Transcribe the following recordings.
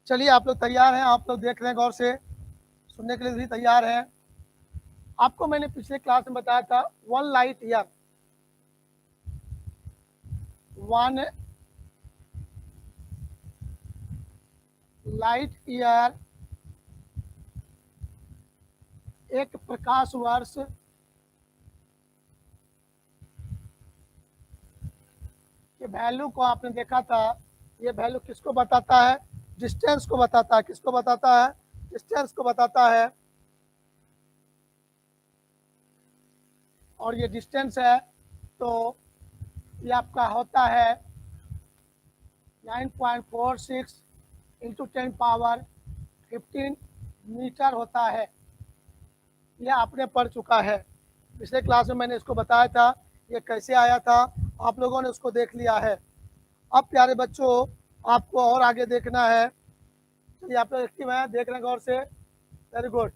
चलिए, आप लोग तैयार हैं? आप लोग देख रहे हैं गौर से, सुनने के लिए भी तैयार हैं? आपको मैंने पिछले क्लास में बताया था 1 लाइट ईयर, 1 लाइट ईयर एक प्रकाश वर्ष के वैल्यू को आपने देखा था। ये वैल्यू किसको बताता है? डिस्टेंस को बताता है। किसको बताता है? डिस्टेंस को बताता है। और ये डिस्टेंस है तो ये आपका होता है 9.46 इंटू 10⁻15 मीटर होता है। यह आपने पढ़ चुका है। पिछले क्लास में मैंने इसको बताया था, ये कैसे आया था, आप लोगों ने उसको देख लिया है। अब प्यारे बच्चों, आपको और आगे देखना है। चलिए, आप लोग एक्टिव हैं, देख रहे हैं गौर से, वेरी गुड।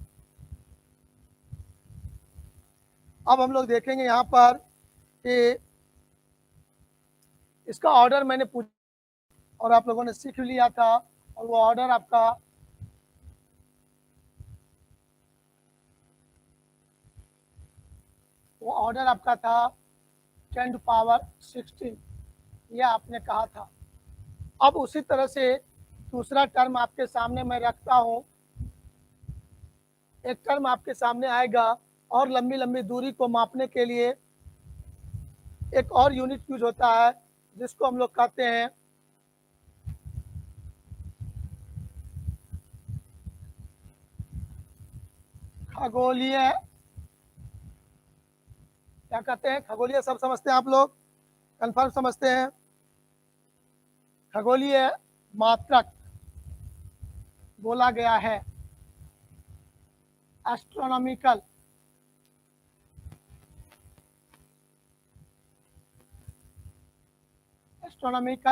अब हम लोग देखेंगे यहाँ पर कि इसका ऑर्डर मैंने पूछा और आप लोगों ने सीख लिया था, और वो ऑर्डर आपका था 10⁻16। यह आपने कहा था। अब उसी तरह से दूसरा टर्म आपके सामने मैं रखता हूँ। एक टर्म आपके सामने आएगा, और लंबी लंबी दूरी को मापने के लिए एक और यूनिट यूज होता है, जिसको हम लोग कहते हैं खगोलीय। क्या कहते हैं? खगोलीय। सब समझते हैं आप लोग? कंफर्म समझते हैं? खगोलीय मात्रक बोला गया है। एस्ट्रोनॉमिकल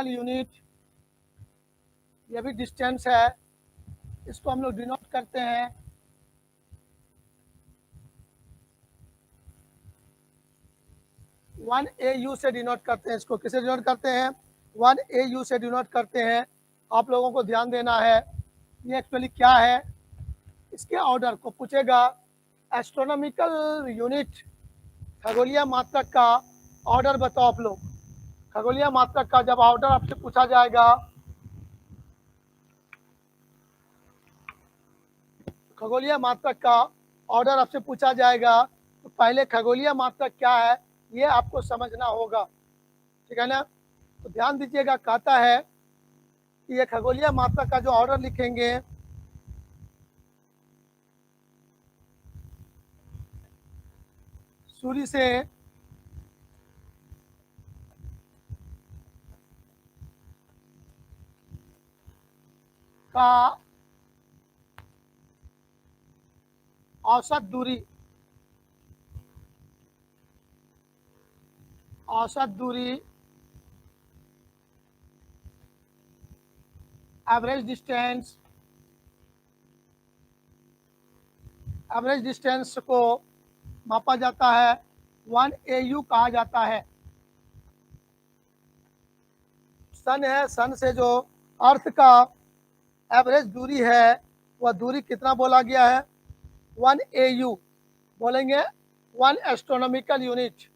यूनिट, ये भी डिस्टेंस है। इसको हम लोग डिनोट करते हैं वन AU से डिनोट करते हैं। इसको किसे डिनोट करते हैं? 1 AU से डिनोट करते हैं। आप लोगों को ध्यान देना है, ये एक्चुअली क्या है। इसके ऑर्डर को पूछेगा। एस्ट्रोनॉमिकल यूनिट, खगोलीय मात्रक का ऑर्डर बताओ आप लोग। खगोलीय मात्रक का जब ऑर्डर आपसे पूछा जाएगा, खगोलीय मात्रक का ऑर्डर आपसे पूछा जाएगा, तो पहले खगोलीय मात्रक क्या है ये आपको समझना होगा, ठीक है ना? तो ध्यान दीजिएगा, कहता है कि ये खगोलीय मात्रक का जो ऑर्डर लिखेंगे, सूर्य से का औसत दूरी, एवरेज डिस्टेंस को मापा जाता है, 1 AU कहा जाता है। सन है, सन से जो अर्थ का एवरेज दूरी है, वह दूरी कितना बोला गया है? 1 AU बोलेंगे, 1 एस्ट्रोनॉमिकल यूनिट,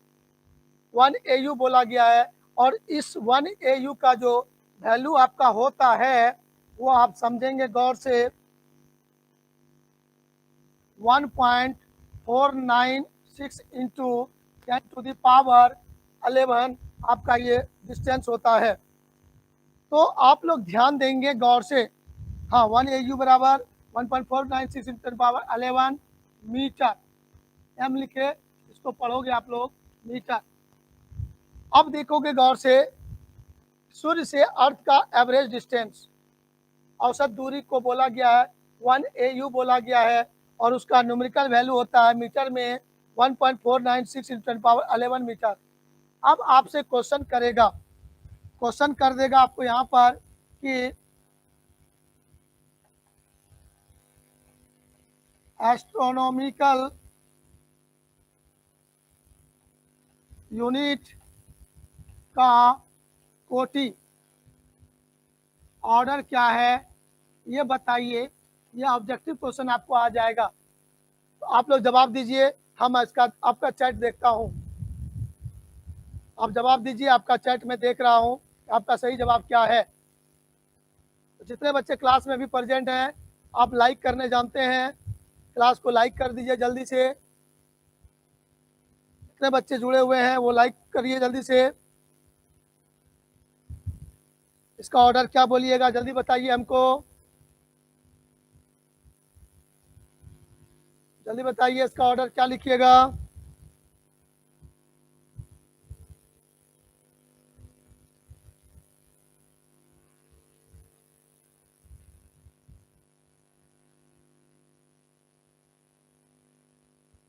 1 AU बोला गया है। और इस 1 AU का जो वैल्यू आपका होता है, वो आप समझेंगे गौर से, 1.496 इंटू 10⁻11 आपका ये डिस्टेंस होता है। तो आप लोग ध्यान देंगे गौर से। हाँ, 1 AU बराबर 1.496 इंटू 10⁻11 मीटर। एम लिखे, इसको पढ़ोगे आप लोग मीटर। अब देखोगे गौर से, सूर्य से अर्थ का एवरेज डिस्टेंस, औसत दूरी को बोला गया है, 1 AU बोला गया है, और उसका न्यूमेरिकल वैल्यू होता है मीटर में 1.496 इंटू 10⁻11 मीटर। अब आपसे क्वेश्चन करेगा, क्वेश्चन कर देगा आपको यहाँ पर कि एस्ट्रोनॉमिकल यूनिट का कोटि ऑर्डर क्या है, ये बताइए, ये ऑब्जेक्टिव क्वेश्चन आपको आ जाएगा, तो आप लोग जवाब दीजिए। हम इसका आपका चैट देखता हूँ, आप जवाब दीजिए। आपका चैट में देख रहा हूँ, आपका सही जवाब क्या है। तो जितने बच्चे क्लास में भी प्रेजेंट हैं, आप लाइक करने जानते हैं, क्लास को लाइक कर दीजिए जल्दी से। जितने बच्चे जुड़े हुए हैं वो लाइक करिए जल्दी से। इसका ऑर्डर क्या बोलिएगा, जल्दी बताइए हमको, जल्दी बताइए इसका ऑर्डर क्या लिखिएगा।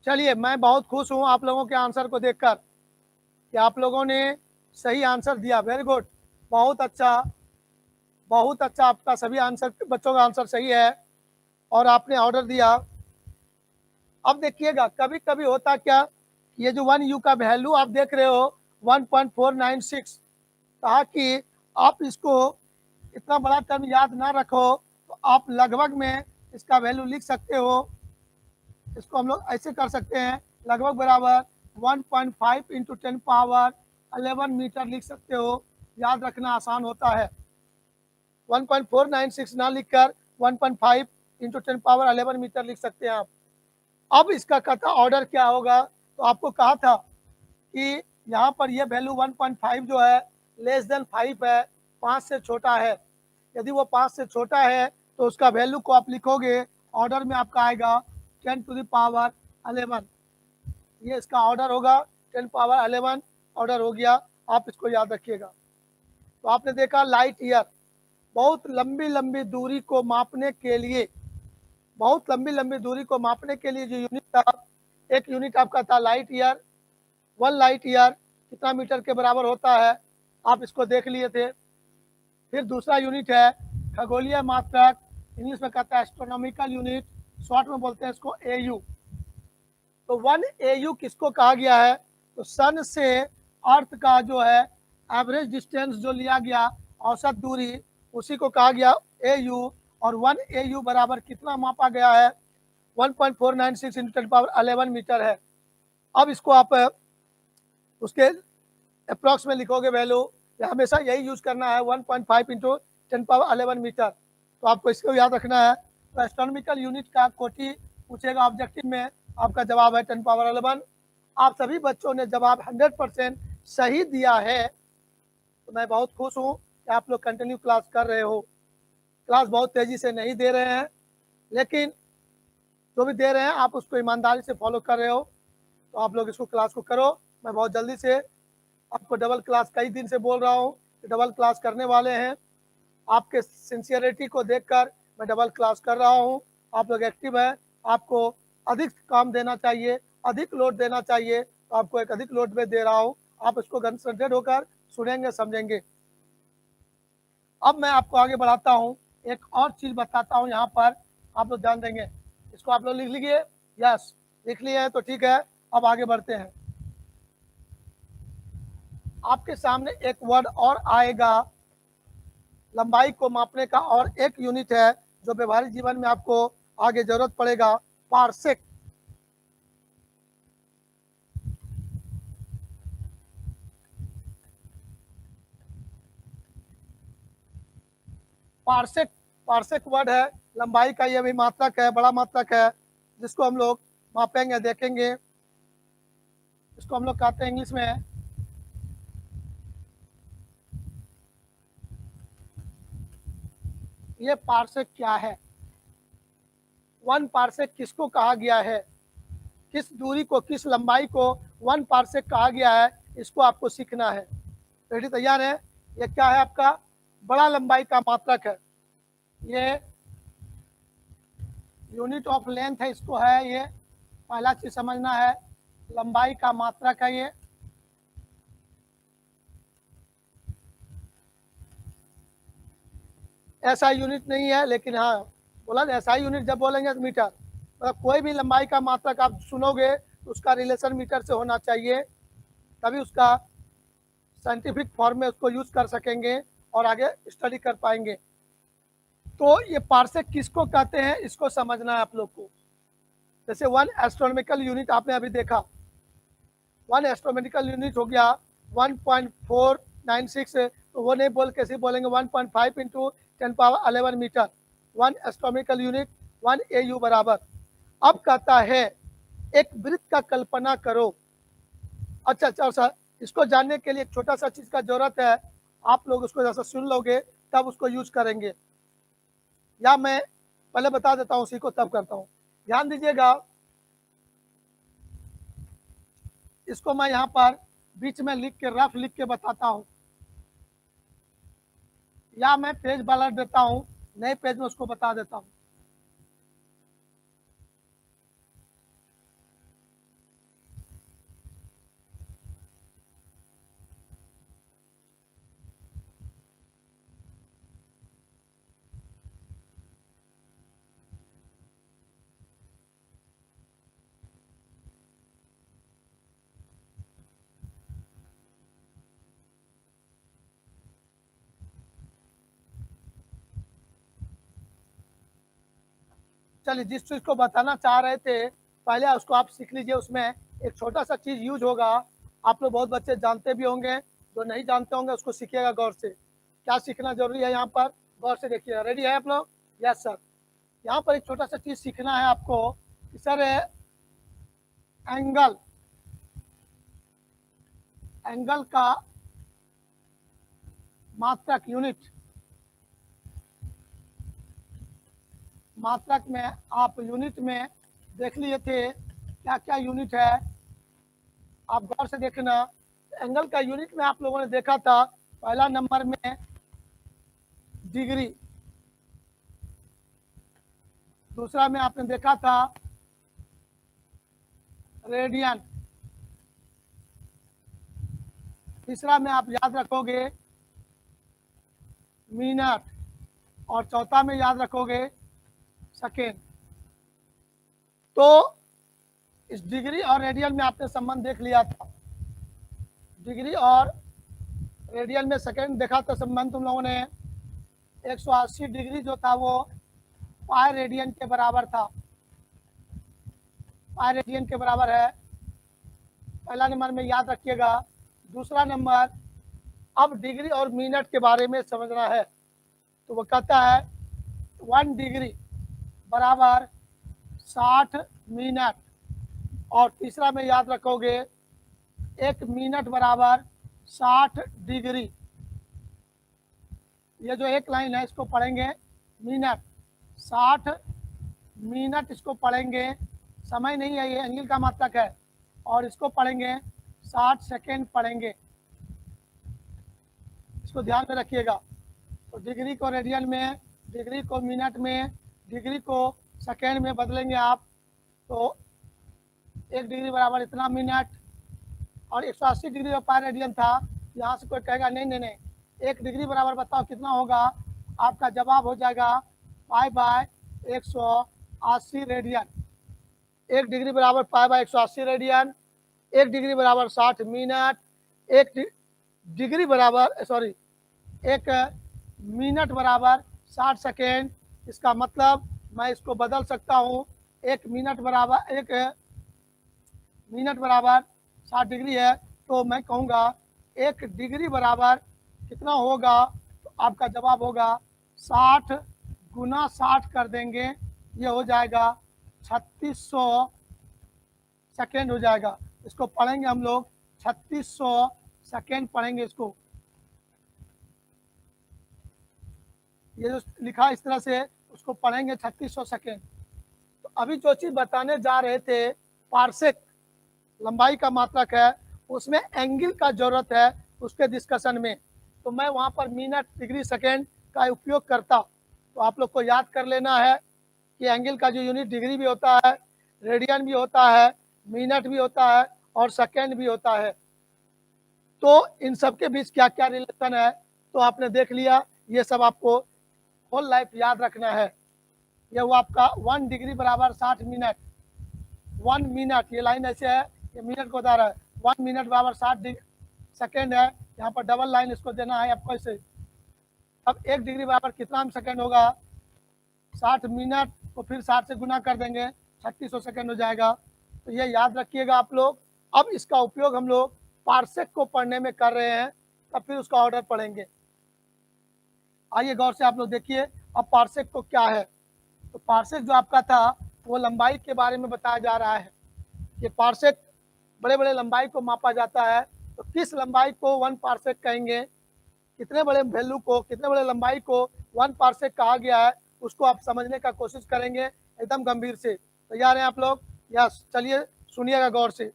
चलिए, मैं बहुत खुश हूँ आप लोगों के आंसर को देखकर कि आप लोगों ने सही आंसर दिया। वेरी गुड, बहुत अच्छा, बहुत अच्छा। आपका सभी आंसर, बच्चों का आंसर सही है और आपने ऑर्डर दिया। अब देखिएगा, कभी कभी होता क्या, ये जो 1U का वैल्यू आप देख रहे हो 1.496, कहा कि आप इसको इतना बड़ा टर्म याद ना रखो, तो आप लगभग में इसका वैल्यू लिख सकते हो। इसको हम लोग ऐसे कर सकते हैं, लगभग बराबर 1.5 इंटू 10 पावर 11 मीटर लिख सकते हो। याद रखना आसान होता है। 1.496 ना लिखकर 1.5 इंटू 10 पावर 11 मीटर लिख सकते हैं आप। अब इसका कथा ऑर्डर क्या होगा, तो आपको कहा था कि यहाँ पर ये वैल्यू 1.5 जो है लेस देन 5 है, 5 से छोटा है। यदि वो 5 से छोटा है तो उसका वैल्यू को आप लिखोगे, ऑर्डर में आपका आएगा 10 टू द पावर 11। ये इसका ऑर्डर होगा, 10 पावर 11 ऑर्डर हो गया। आप इसको याद रखिएगा। तो आपने देखा लाइट ईयर, बहुत लंबी लंबी दूरी को मापने के लिए, बहुत लंबी लंबी दूरी को मापने के लिए जो यूनिट था, एक यूनिट आपका था लाइट ईयर। 1 लाइट ईयर कितना मीटर के बराबर होता है, आप इसको देख लिए थे। फिर दूसरा यूनिट है खगोलीय मात्रक, इंग्लिश में कहता है एस्ट्रोनॉमिकल यूनिट, शॉर्ट में बोलते हैं इसको AU। तो 1 AU किसको कहा गया है, तो सन से अर्थ का जो है एवरेज डिस्टेंस जो लिया गया, औसत दूरी, उसी को कहा गया AU। और 1 AU बराबर कितना मापा गया है, 1.496 इंटू 10 पावर 11 मीटर है। अब इसको आप उसके अप्रॉक्स में लिखोगे वैल्यू, या हमेशा यही यूज करना है, 1.5 इंटू 10 पावर 11 मीटर। तो आपको इसको याद रखना है। तो एस्ट्रोनॉमिकल यूनिट का कोटि पूछेगा ऑब्जेक्टिव में, आपका जवाब है 10 पावर 11। आप सभी बच्चों ने जवाब 100% सही दिया है। तो मैं बहुत खुश हूँ कि आप लोग कंटिन्यू क्लास कर रहे हो। क्लास बहुत तेज़ी से नहीं दे रहे हैं, लेकिन जो भी दे रहे हैं आप उसको ईमानदारी से फॉलो कर रहे हो। तो आप लोग इसको क्लास को करो। मैं बहुत जल्दी से आपको डबल क्लास, कई दिन से बोल रहा हूँ कि डबल क्लास करने वाले हैं। आपके सिंसियरिटी को देखकर मैं डबल क्लास कर रहा हूँ। आप लोग एक्टिव हैं, आपको अधिक काम देना चाहिए, अधिक लोड देना चाहिए, तो आपको एक अधिक लोड में दे रहा हूँ। आप इसको कंसंट्रेट होकर सुनेंगे, समझेंगे। अब मैं आपको आगे बढ़ाता हूँ, एक और चीज़ बताता हूँ यहाँ पर, आप लोग ध्यान देंगे। इसको आप लोग लिख लीजिए, यस लिख लिए हैं तो ठीक है। अब आगे बढ़ते हैं। आपके सामने एक वर्ड और आएगा, लंबाई को मापने का और एक यूनिट है जो व्यवहारिक जीवन में आपको आगे जरूरत पड़ेगा, पार्सेक। पार्सेक, पार्सेक वर्ड है, लंबाई का, यह भी मात्रक है, बड़ा मात्रक है, जिसको हम लोग मापेंगे, देखेंगे। इसको हम लोग कहते हैं इंग्लिश में, ये पार्सेक क्या है, 1 पार्सेक किसको कहा गया है, किस दूरी को, किस लंबाई को 1 पार्सेक कहा गया है, इसको आपको सीखना है। रेडी, तैयार है। ये क्या है, आपका बड़ा लंबाई का मात्रक है। ये यूनिट ऑफ लेंथ है, इसको है, ये पहला चीज समझना है। लंबाई का मात्रक है ये। ऐसा यूनिट नहीं है, लेकिन हाँ बोला ऐसा यूनिट जब बोलेंगे तो मीटर, मतलब कोई भी लंबाई का मात्रक आप सुनोगे तो उसका रिलेशन मीटर से होना चाहिए, तभी उसका साइंटिफिक फॉर्म में उसको यूज कर सकेंगे और आगे स्टडी कर पाएंगे। तो ये पार्सेक किसको कहते हैं इसको समझना है आप लोग को। जैसे 1 एस्ट्रोनॉमिकल यूनिट आपने अभी देखा, 1 एस्ट्रोनॉमिकल यूनिट हो गया 1.496, तो वो नहीं बोल कैसे बोलेंगे 1.5 इंटू 10⁻11 मीटर, 1 एस्ट्रोनॉमिकल यूनिट 1 AU बराबर। अब कहता है एक वृत्त का कल्पना करो। अच्छा सर, इसको जानने के लिए एक छोटा सा चीज का जरूरत है, आप लोग उसको जैसा सुन लोगे तब उसको यूज करेंगे, या मैं पहले बता देता हूँ, उसी को तब करता हूँ। ध्यान दीजिएगा, इसको मैं यहाँ पर बीच में लिख के रफ लिख के बताता हूँ, या मैं पेज पलट देता हूँ, नए पेज में उसको बता देता हूँ। चलिए, जिस चीज को बताना चाह रहे थे पहले उसको आप सीख लीजिए। उसमें एक छोटा सा चीज यूज होगा, आप लोग बहुत बच्चे जानते भी होंगे, जो नहीं जानते होंगे उसको सीखिएगा गौर से। क्या सीखना जरूरी है यहाँ पर, गौर से देखिएगा। रेडी है आप लोग? Yes sir. यहाँ पर एक छोटा सा चीज सीखना है आपको कि सर एंगल, एंगल का मात्रक यूनिट, मात्रक में आप यूनिट में देख लिए थे क्या क्या यूनिट है, आप गौर से देखना। एंगल का यूनिट में आप लोगों ने देखा था पहला नंबर में डिग्री, दूसरा में आपने देखा था रेडियन, तीसरा में आप याद रखोगे मिनट, और चौथा में याद रखोगे सेकेंड। तो इस डिग्री और रेडियन में आपने संबंध देख लिया था, डिग्री और रेडियन में सेकेंड देखा था संबंध तुम लोगों ने। 180 डिग्री जो था वो पाई रेडियन के बराबर था, पाई रेडियन के बराबर है, पहला नंबर में याद रखिएगा। दूसरा नंबर, अब डिग्री और मिनट के बारे में समझना है, तो वो कहता है 1 डिग्री बराबर 60 मिनट, और तीसरा में याद रखोगे 1 मिनट बराबर 60 डिग्री। ये जो एक लाइन है इसको पढ़ेंगे मिनट, 60 मिनट इसको पढ़ेंगे, समय नहीं है, ये एंगल का मात्रक है, और इसको पढ़ेंगे 60 सेकेंड पढ़ेंगे, इसको ध्यान में रखिएगा। तो डिग्री को रेडियन में, डिग्री को मिनट में, डिग्री को सेकेंड में बदलेंगे आप, तो 1 डिग्री बराबर इतना मिनट, और 180 डिग्री का पाई रेडियन था। यहाँ से कोई कहेगा नहीं नहीं नहीं, 1 डिग्री बराबर बताओ कितना होगा, आपका जवाब हो जाएगा पाई बाय 180 रेडियन। 1 डिग्री बराबर पाई बाय 180 रेडियन, 1 डिग्री बराबर 60 मिनट, 1 डिग्री बराबर 1 मिनट बराबर 60 सेकेंड। इसका मतलब मैं इसको बदल सकता हूँ, 1 मिनट बराबर 1 मिनट बराबर 60 डिग्री है, तो मैं कहूँगा 1 डिग्री बराबर कितना होगा, तो आपका जवाब होगा 60 गुना 60 कर देंगे, ये हो जाएगा 3600 सेकेंड हो जाएगा। इसको पढ़ेंगे हम लोग 3600 सेकेंड पढ़ेंगे इसको, ये जो लिखा इस तरह से उसको पढ़ेंगे 3600 सेकेंड। तो अभी जो चीज़ बताने जा रहे थे पार्सेक लंबाई का मात्रक है, उसमें एंगल का जरूरत है उसके डिस्कशन में, तो मैं वहाँ पर मिनट डिग्री सेकेंड का उपयोग करता। तो आप लोग को याद कर लेना है कि एंगल का जो यूनिट डिग्री भी होता है, रेडियन भी होता है, मिनट भी होता है, और सेकेंड भी होता है। तो इन सब के बीच क्या क्या रिलेशन है तो आपने देख लिया, ये सब आपको होल लाइफ याद रखना है। ये वो आपका 1 डिग्री बराबर 60 मिनट, 1 मिनट, ये लाइन ऐसे है, ये मिनट को बता रहा है, 1 मिनट बराबर 60 सेकेंड है, यहाँ पर डबल लाइन इसको देना है आपको ऐसे। अब 1 डिग्री बराबर कितना सेकेंड होगा, 60 मिनट को फिर 60 से गुना कर देंगे, 3600 सेकेंड हो जाएगा। तो ये याद रखिएगा आप लोग। अब इसका उपयोग हम लोग पार्सेक को पढ़ने में कर रहे हैं, तब फिर उसका ऑर्डर पढ़ेंगे। आइए गौर से आप लोग देखिए अब पार्सेक को क्या है। तो पार्सेक जो आपका था वो लंबाई के बारे में बताया जा रहा है कि पार्सेक बड़े बड़े लंबाई को मापा जाता है। तो किस लंबाई को 1 पार्सेक कहेंगे, कितने बड़े वैल्यू को, कितने बड़े लंबाई को 1 पार्सेक कहा गया है, उसको आप समझने का कोशिश करेंगे एकदम गंभीर से। तैयार हैं आप लोग? यस, चलिए सुनिएगा गौर से।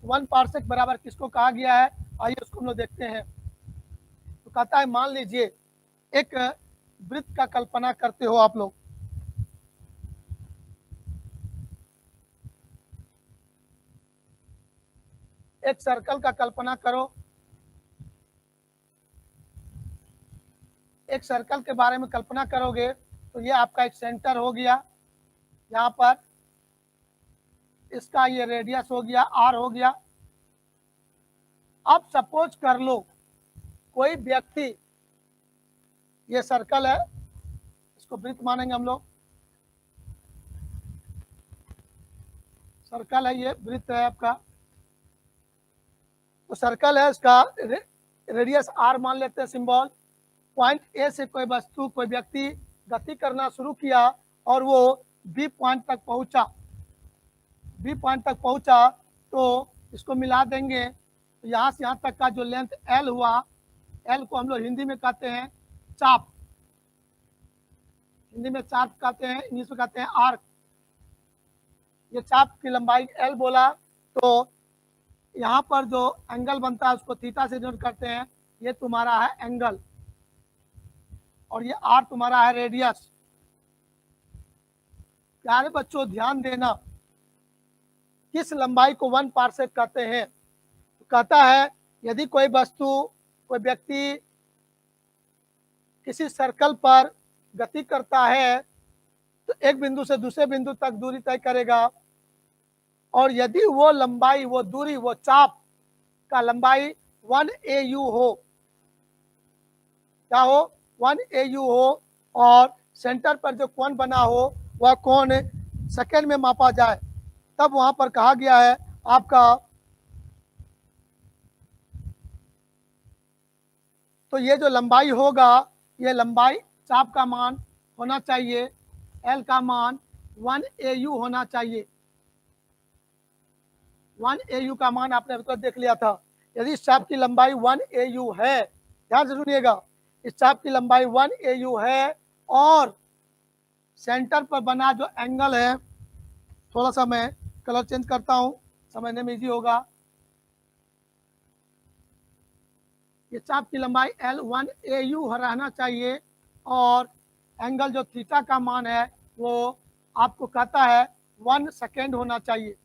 1 पार्सेक बराबर किसको कहा गया है, आइए उसको हम लोग देखते हैं। तो कहता है मान लीजिए एक वृत्त का कल्पना करते हो आप लोग। एक सर्कल का कल्पना करो। एक सर्कल के बारे में कल्पना करोगे तो ये आपका एक सेंटर हो गया, यहाँ पर इसका ये रेडियस हो गया, आर हो गया। अब सपोज कर लो कोई व्यक्ति, ये सर्कल है, इसको वृत्त मानेंगे हम लोग, सर्कल है, ये वृत्त है आपका। तो सर्कल है, इसका रेडियस आर मान लेते हैं सिंबल। पॉइंट ए से कोई वस्तु, कोई व्यक्ति गति करना शुरू किया और वो बी पॉइंट तक पहुंचा। बी पॉइंट तक पहुंचा तो इसको मिला देंगे। तो यहाँ से यहाँ तक का जो लेंथ एल हुआ, एल को हम लोग हिंदी में कहते हैं चाप, हिंदी में चाप कहते हैं, इंग्लिश में कहते हैं आर्क। ये चाप की लंबाई एल बोला, तो यहाँ पर जो एंगल बनता है उसको थीटा से डिनोट करते हैं। ये तुम्हारा है एंगल और ये आर तुम्हारा है रेडियस। प्यारे बच्चों ध्यान देना, किस लंबाई को 1 पार्सेक कहते हैं। तो कहता है यदि कोई वस्तु, कोई व्यक्ति किसी सर्कल पर गति करता है तो एक बिंदु से दूसरे बिंदु तक दूरी तय करेगा, और यदि वो लंबाई, वो दूरी, वो चाप का लंबाई 1 AU हो, क्या हो, 1 AU हो, और सेंटर पर जो कोण बना हो वह कोण सेकेंड में मापा जाए, तब वहां पर कहा गया है आपका। तो ये जो लंबाई होगा, ये लंबाई चाप का मान होना चाहिए, एल का मान 1 AU होना चाहिए। 1 AU का मान आपने अभी तक देख लिया था। यदि इस चाप की लंबाई 1 AU है, ध्यान से सुनिएगा, इस चाप की लंबाई 1 AU है और सेंटर पर बना जो एंगल है, थोड़ा सा मैं कलर चेंज करता हूं, समझने में इजी होगा। ये चाप की लंबाई L 1 AU रहना चाहिए और एंगल जो थीटा का मान है वो आपको कहता है 1 सेकेंड होना चाहिए।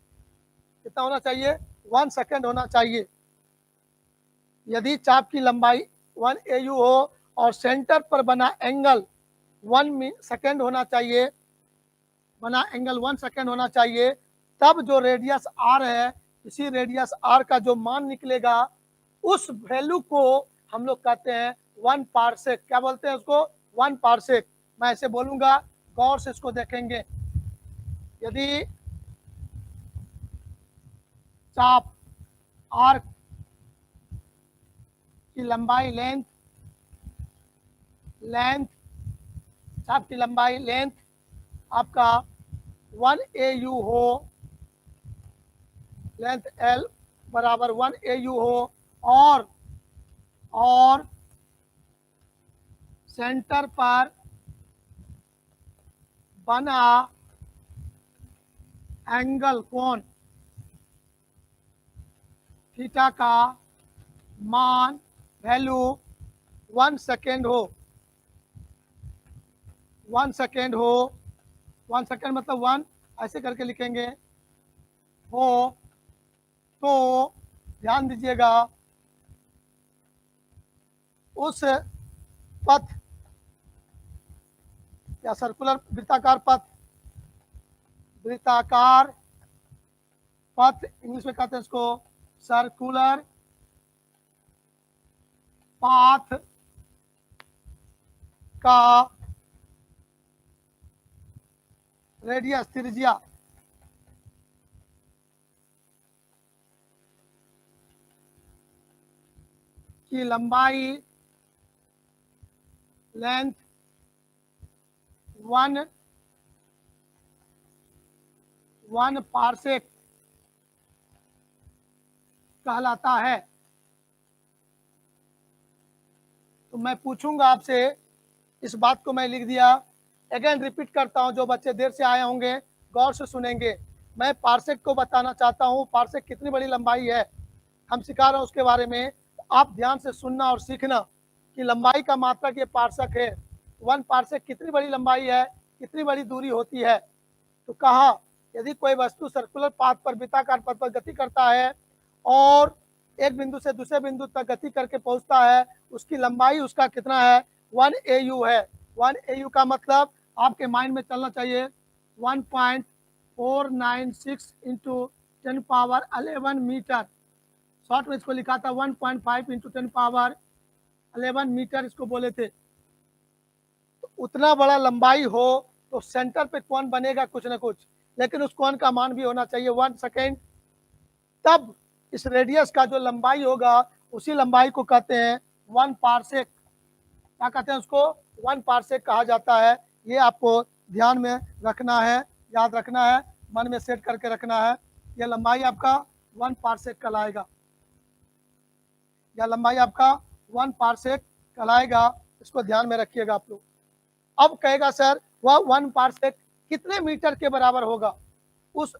कितना होना चाहिए? 1 सेकेंड होना चाहिए। यदि चाप की लंबाई 1 AU हो और सेंटर पर बना एंगल 1 सेकेंड होना चाहिए, बना एंगल 1 सेकेंड होना चाहिए, तब जो रेडियस आर है, इसी रेडियस आर का जो मान निकलेगा उस वैल्यू को हम लोग कहते हैं 1 पार्सेक। क्या बोलते हैं उसको? 1 पार्सेक। मैं ऐसे बोलूंगा, गौर से इसको देखेंगे। यदि चाप आर्क की लंबाई लेंथ चाप की लंबाई लेंथ आपका 1 AU हो, लेंथ L बराबर 1 AU हो, और सेंटर पर बना एंगल कोण थीटा का मान वैल्यू 1 सेकेंड हो, 1 सेकेंड हो, 1 सेकेंड मतलब 1 ऐसे करके लिखेंगे हो, तो ध्यान दीजिएगा उस पथ या सर्कुलर वृत्ताकार पथ, वृत्ताकार पथ इंग्लिश में कहते हैं इसको सर्कुलर पाथ का रेडियस त्रिज्या की लंबाई लेंथ 1 पार्सेक कहलाता है। तो मैं पूछूंगा आपसे, इस बात को मैं लिख दिया, अगेन रिपीट करता हूं, जो बच्चे देर से आए होंगे गौर से सुनेंगे। मैं पार्सेक को बताना चाहता हूं, पार्सेक कितनी बड़ी लंबाई है हम सिखा रहे हैं उसके बारे में। आप ध्यान से सुनना और सीखना कि लंबाई का मात्रक ये पार्सेक है। 1 पार्सेक कितनी बड़ी लंबाई है, कितनी बड़ी दूरी होती है। तो कहा यदि कोई वस्तु सर्कुलर पाथ पर वृत्ताकार पथ पर गति करता है और एक बिंदु से दूसरे बिंदु तक गति करके पहुंचता है, उसकी लंबाई उसका कितना है, 1 AU है। 1 AU का मतलब आपके माइंड में चलना चाहिए 1.496 इंटू 10⁻11 मीटर। शॉर्ट में इसको लिखा था 1.5 इंटू 10⁻11 मीटर इसको बोले थे। तो उतना बड़ा लंबाई हो तो सेंटर पे कोण बनेगा कुछ ना कुछ, लेकिन उस कोण का मान भी होना चाहिए 1 सेकेंड। तब इस रेडियस का जो लंबाई होगा उसी लंबाई को कहते हैं 1 पार्सेक। क्या कहते हैं उसको, 1 पार्सेक कहा जाता है। ये आपको ध्यान में रखना है, याद रखना है, मन में सेट करके रखना है। यह लंबाई आपका 1 पार्सेक कहलाएगा, यह लंबाई आपका 1 पार्सेक कहलाएगा। इसको ध्यान में रखिएगा आप लोग। अब कहेगा सर वह 1 पार्सेक कितने मीटर के बराबर होगा, उस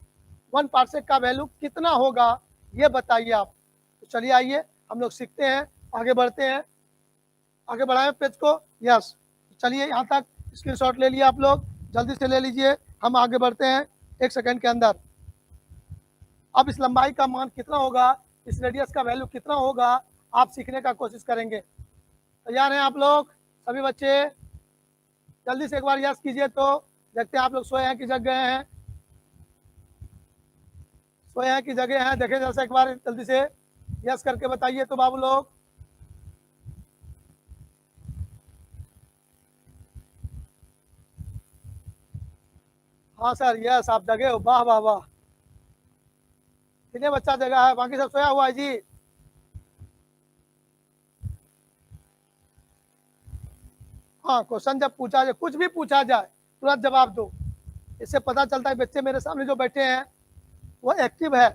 1 पार्सेक का वैल्यू कितना होगा ये बताइए आप। तो चलिए आइए हम लोग सीखते हैं, आगे बढ़ते हैं। आगे बढ़ाएं पेज को, यस। चलिए यहाँ तक स्क्रीनशॉट ले लिए आप लोग, जल्दी से ले लीजिए, हम आगे बढ़ते हैं 1 सेकंड के अंदर। अब इस लंबाई का मान कितना होगा, इस रेडियस का वैल्यू कितना होगा, आप सीखने का कोशिश करेंगे। तैयार हैं आप लोग सभी बच्चे? जल्दी से एक बार यस कीजिए तो देखते हैं आप लोग सोए हैं कि जग गए हैं। सोए हैं कि जगह हैं, देखें जैसा एक बार जल्दी से यस करके बताइए तो बाबू लोग। हाँ सर यस, आप जगह हो, वाह वाह वाह। कितने बच्चा जगह है, बाकी सब सोया हुआ है जी। हाँ, क्वेश्चन जब पूछा जाए, कुछ भी पूछा जाए तुरंत जवाब दो। इससे पता चलता है बच्चे मेरे सामने जो बैठे हैं वो एक्टिव है,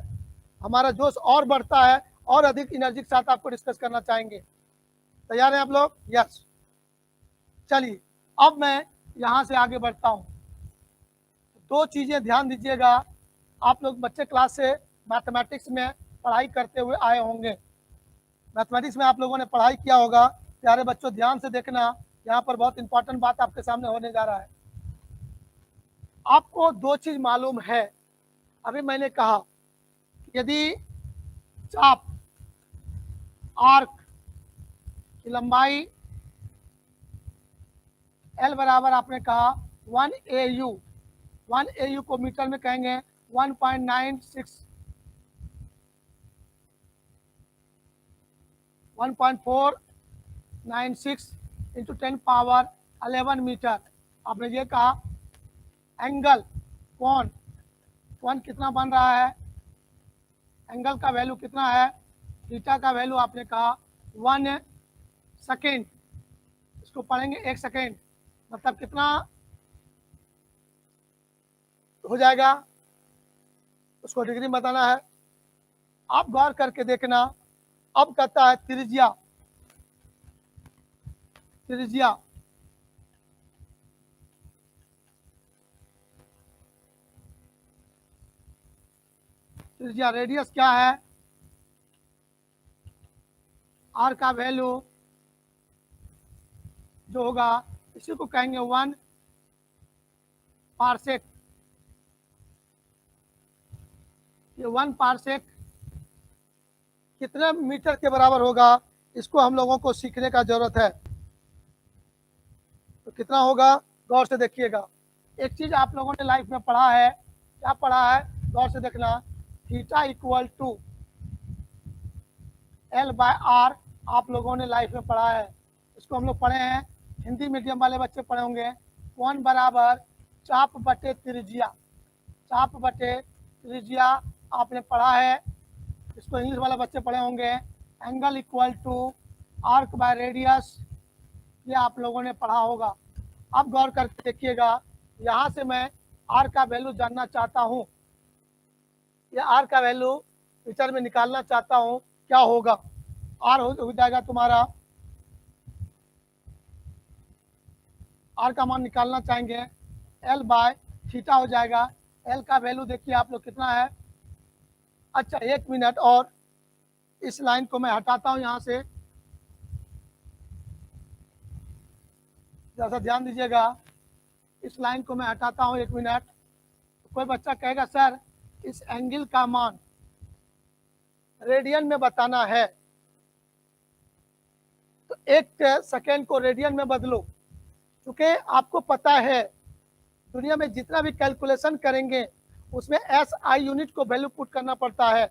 हमारा जोश और बढ़ता है और अधिक एनर्जी के साथ आपको डिस्कस करना चाहेंगे। तैयार हैं आप लोग? यस। चलिए अब मैं यहाँ से आगे बढ़ता हूँ। दो चीज़ें ध्यान दीजिएगा, आप लोग बच्चे क्लास से मैथमेटिक्स में पढ़ाई करते हुए आए होंगे, मैथमेटिक्स में आप लोगों ने पढ़ाई किया होगा। प्यारे बच्चों ध्यान से देखना, यहाँ पर बहुत इंपॉर्टेंट बात आपके सामने होने जा रहा है। आपको दो चीज मालूम है, अभी मैंने कहा यदि चाप आर्क की लंबाई L बराबर आपने कहा 1 AU, 1 AU को मीटर में कहेंगे 1.496 इंटू 10⁻11 मीटर। आपने ये कहा एंगल कोण, कोण कितना बन रहा है, एंगल का वैल्यू कितना है, थीटा का वैल्यू आपने कहा 1 सेकेंड। इसको पढ़ेंगे 1 सेकेंड मतलब कितना हो जाएगा, उसको डिग्री में बताना है। आप गौर करके देखना। अब कहता है त्रिज्या, त्रिज्या त्रिज्या रेडियस क्या है, आर का वैल्यू जो होगा इसी को कहेंगे 1 पार्सेक। ये 1 पार्सेक कितने मीटर के बराबर होगा, इसको हम लोगों को सीखने का जरूरत है। तो कितना होगा गौर से देखिएगा। एक चीज आप लोगों ने लाइफ में पढ़ा है, क्या पढ़ा है गौर से देखना, थीटा इक्वल टू L/R आप लोगों ने लाइफ में पढ़ा है। इसको हम लोग पढ़े हैं, हिंदी मीडियम वाले बच्चे पढ़े होंगे। कोण बराबर चाप बटे त्रिज्या, चाप बटे त्रिज्या आपने पढ़ा है, इसको इंग्लिश वाले बच्चे पढ़े होंगे। Angle equal to arc by radius, ये आप लोगों ने पढ़ा होगा। अब गौर करके देखिएगा, यहाँ से मैं आर का वैल्यू जानना चाहता हूँ, ये आर का वैल्यू फीचर में निकालना चाहता हूँ, क्या होगा। आर हो जाएगा तुम्हारा, आर का मान निकालना चाहेंगे, एल बाय थीटा हो जाएगा। एल का वैल्यू देखिए आप लोग कितना है। अच्छा 1 मिनट, और इस लाइन को मैं हटाता हूँ यहाँ से, जैसा ध्यान दीजिएगा, इस लाइन को मैं हटाता हूँ 1 मिनट। कोई बच्चा कहेगा सर इस एंगल का मान रेडियन में बताना है, तो 1 सेकेंड को रेडियन में बदलो। क्योंकि आपको पता है दुनिया में जितना भी कैलकुलेशन करेंगे उसमें एस आई यूनिट को वैल्यू पुट करना पड़ता है,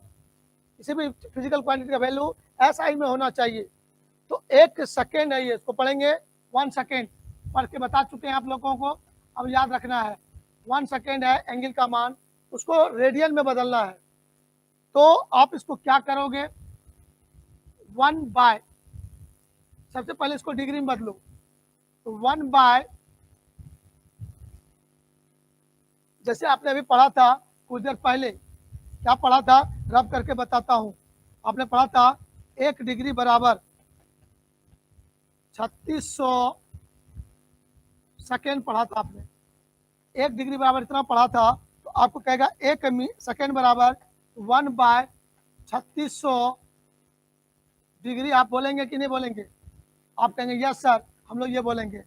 किसी भी फिजिकल क्वांटिटी का वैल्यू एस आई में होना चाहिए। तो 1 सेकेंड है ये, इसको पढ़ेंगे 1 सेकेंड, पढ़ के बता चुके हैं आप लोगों को, अब याद रखना है। 1 सेकेंड है एंगल का मान, उसको रेडियन में बदलना है। तो आप इसको क्या करोगे, 1 बाय, सबसे पहले इसको डिग्री में बदलो, तो 1 बाय, जैसे आपने अभी पढ़ा था कुछ देर पहले, क्या पढ़ा था रब करके बताता हूं। आपने पढ़ा था 1 डिग्री बराबर 3600 सेकेंड पढ़ा था आपने, 1 डिग्री बराबर इतना पढ़ा था। तो आपको कहेगा 1 सेकेंड बराबर 1 बाय 3600 डिग्री। आप बोलेंगे कि नहीं बोलेंगे, आप कहेंगे यस सर, हम लोग ये बोलेंगे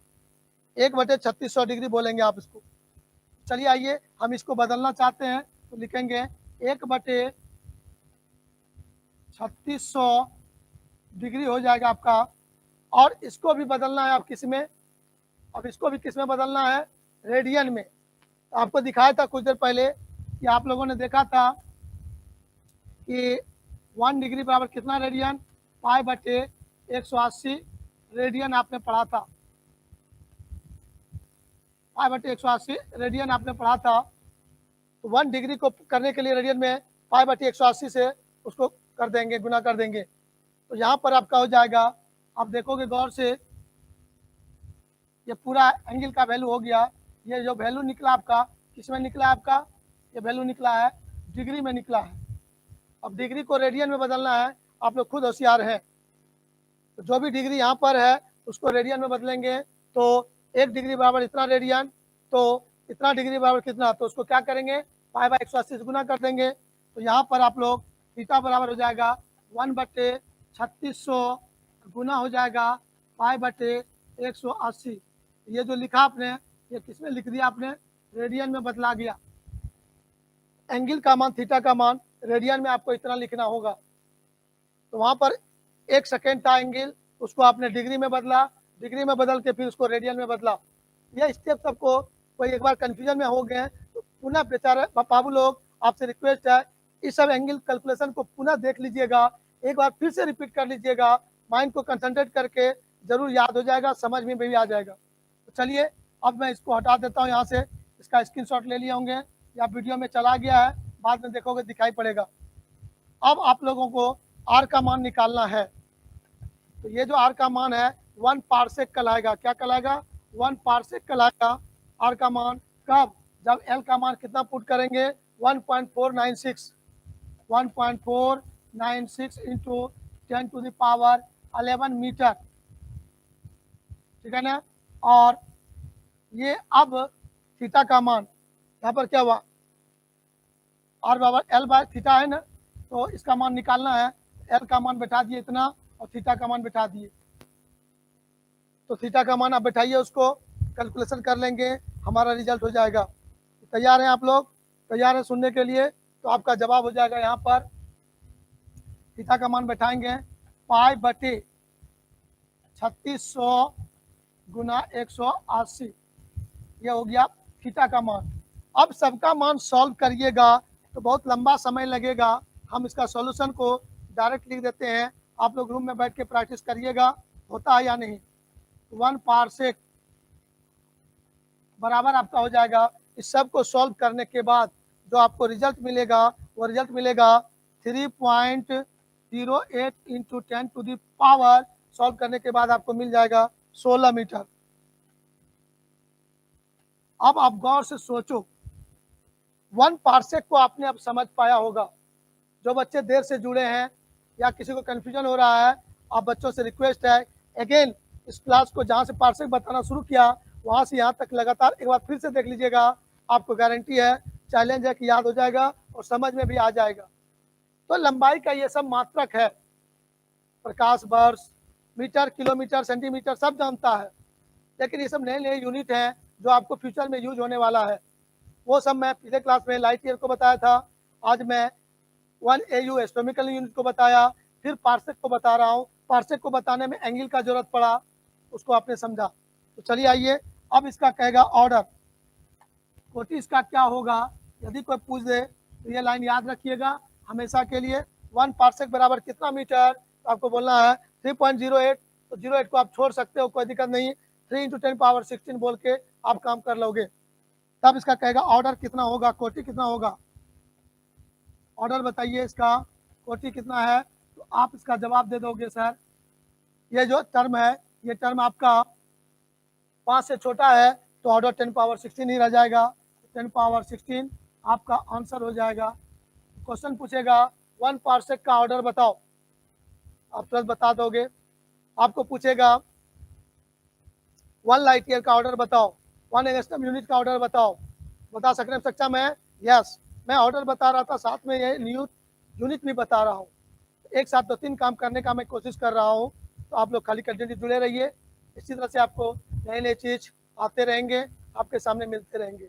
1/3600 डिग्री बोलेंगे आप इसको। चलिए आइए हम इसको बदलना चाहते हैं, तो लिखेंगे 1/3600 डिग्री हो जाएगा आपका। और इसको भी बदलना है आप किस में, अब इसको भी किस में बदलना है, रेडियन में। तो आपको दिखाया था कुछ देर पहले कि आप लोगों ने देखा था कि 1 डिग्री बराबर कितना रेडियन, π/180 रेडियन आपने पढ़ा था, π/180 रेडियन आपने पढ़ा था। तो 1 डिग्री को करने के लिए रेडियन में π/180 से उसको कर देंगे, गुना कर देंगे। तो यहाँ पर आपका हो जाएगा, आप देखोगे गौर से, ये पूरा एंगल का वैल्यू हो गया। ये जो वैल्यू निकला आपका, किसमें निकला आपका, ये वैल्यू निकला है डिग्री में निकला है। अब डिग्री को रेडियन में बदलना है, आप लोग खुद होशियार हैं। तो जो भी डिग्री यहाँ पर है उसको रेडियन में बदलेंगे। तो 1 डिग्री बराबर इतना रेडियन, तो इतना डिग्री बराबर कितना, तो उसको क्या करेंगे, π/180 से गुना कर देंगे। तो यहाँ पर आप लोग थीटा बराबर हो जाएगा 1/3600 गुना हो जाएगा π/180। ये जो लिखा आपने, ये किसमें लिख दिया आपने, रेडियन में बदला गया। एंगल का मान, थीटा का मान रेडियन में आपको इतना लिखना होगा। तो वहाँ पर 1 सेकेंड था एंगल, उसको आपने डिग्री में बदला, डिग्री में बदल के फिर उसको रेडियन में बदला। यह स्टेप सबको कोई एक बार कंफ्यूजन में हो गए तो पुनः बेचारे बाबू लोग, आपसे रिक्वेस्ट है इस सब एंगल कैलकुलेशन को पुनः देख लीजिएगा, एक बार फिर से रिपीट कर लीजिएगा, माइंड को कंसंट्रेट करके जरूर याद हो जाएगा, समझ में भी आ जाएगा। तो चलिए अब मैं इसको हटा देता हूँ यहाँ से, इसका स्क्रीनशॉट ले लिए होंगे या वीडियो में चला गया है, बाद में देखोगे दिखाई पड़ेगा। अब आप लोगों को आर का मान निकालना है। तो ये जो आर का मान है 1 पारसेक कहलाएगा, क्या कहलाएगा, 1 पारसेक कहलाएगा आर का मान। कब, जब एल का मान कितना पुट करेंगे, 1.496, 1.496 इंटू 10⁻11 मीटर, ठीक है ना। और ये अब थीटा का मान, यहाँ पर क्या हुआ, आर बराबर एल बाय थीटा है ना, तो इसका मान निकालना है। एल का मान बैठा दिए इतना और थीटा का मान बैठा दिए, तो थीटा का मान आप बैठाइए, उसको कैलकुलेशन कर लेंगे, हमारा रिजल्ट हो जाएगा। तैयार हैं आप लोग, तैयार हैं सुनने के लिए, तो आपका जवाब हो जाएगा यहाँ पर, थीटा का मान बैठाएंगे π/3600 गुना 180, ये हो गया थीटा का मान। अब सबका मान सॉल्व करिएगा तो बहुत लंबा समय लगेगा, हम इसका सॉल्यूशन को डायरेक्ट लिख देते हैं, आप लोग रूम में बैठ के प्रैक्टिस करिएगा, होता है या नहीं। 1 पारसेक बराबर आपका हो जाएगा। इस सब को सॉल्व करने के बाद जो आपको रिजल्ट मिलेगा वो रिजल्ट मिलेगा 3.08 into 10 to the power, solve करने के बाद आपको मिल जाएगा 16 मीटर। अब आप गौर से सोचो, 1 पार्सेक को आपने अब समझ पाया होगा। जो बच्चे देर से जुड़े हैं या किसी को कन्फ्यूजन हो रहा है, आप बच्चों से रिक्वेस्ट है अगेन इस क्लास को जहाँ से पार्सेक बताना शुरू किया वहाँ से यहाँ तक लगातार एक बार फिर से देख लीजिएगा। आपको गारंटी है, चैलेंज है कि याद हो जाएगा और समझ में भी आ जाएगा। तो लंबाई का ये सब मात्रक है, प्रकाश वर्ष, मीटर, किलोमीटर, सेंटीमीटर सब जानता है, लेकिन ये सब नए नए यूनिट हैं जो आपको फ्यूचर में यूज होने वाला है। वो सब मैं पिछले क्लास में लाइट ईयर को बताया था, आज मैं 1 AU एस्ट्रोनॉमिकल यूनिट को बताया, फिर पार्सेक को बता रहा हूँ। पार्सेक को बताने में एंगल का जरूरत पड़ा, उसको आपने समझा। तो चलिए आइए, अब इसका कहेगा ऑर्डर, कोटि इसका क्या होगा। यदि कोई पूछ दे तो ये लाइन याद रखिएगा हमेशा के लिए। 1 पार्सेक बराबर कितना मीटर, तो आपको बोलना है 3.08। तो 08 को आप छोड़ सकते हो, कोई दिक्कत नहीं। 3 इंटू 10 पावर 16 बोल के आप काम कर लोगे। तब इसका कहेगा ऑर्डर कितना होगा, कोटि कितना होगा। ऑर्डर बताइए इसका, कोटि कितना है। तो आप इसका जवाब दे दोगे सर, ये जो टर्म है ये टर्म आपका 5 से छोटा है तो ऑर्डर 10 पावर 16 ही रह जाएगा। 10 पावर 16 आपका आंसर हो जाएगा। क्वेश्चन पूछेगा 1 पार्सेक का ऑर्डर बताओ, आप तुरंत बता दोगे। आपको पूछेगा 1 लाइट ईयर का ऑर्डर बताओ, 1 एंगस्ट्रम यूनिट का ऑर्डर बताओ। बता सकने में सक्षम है? यस, मैं ऑर्डर बता रहा था, साथ में ये न्यू यूनिट भी बता रहा हूँ। एक साथ 2-3 काम करने का मैं कोशिश कर रहा हूँ। तो आप लोग खाली कंटिन्यू जुड़े रहिए, इसी तरह से आपको नए नए चीज़ आते रहेंगे, आपके सामने मिलते रहेंगे।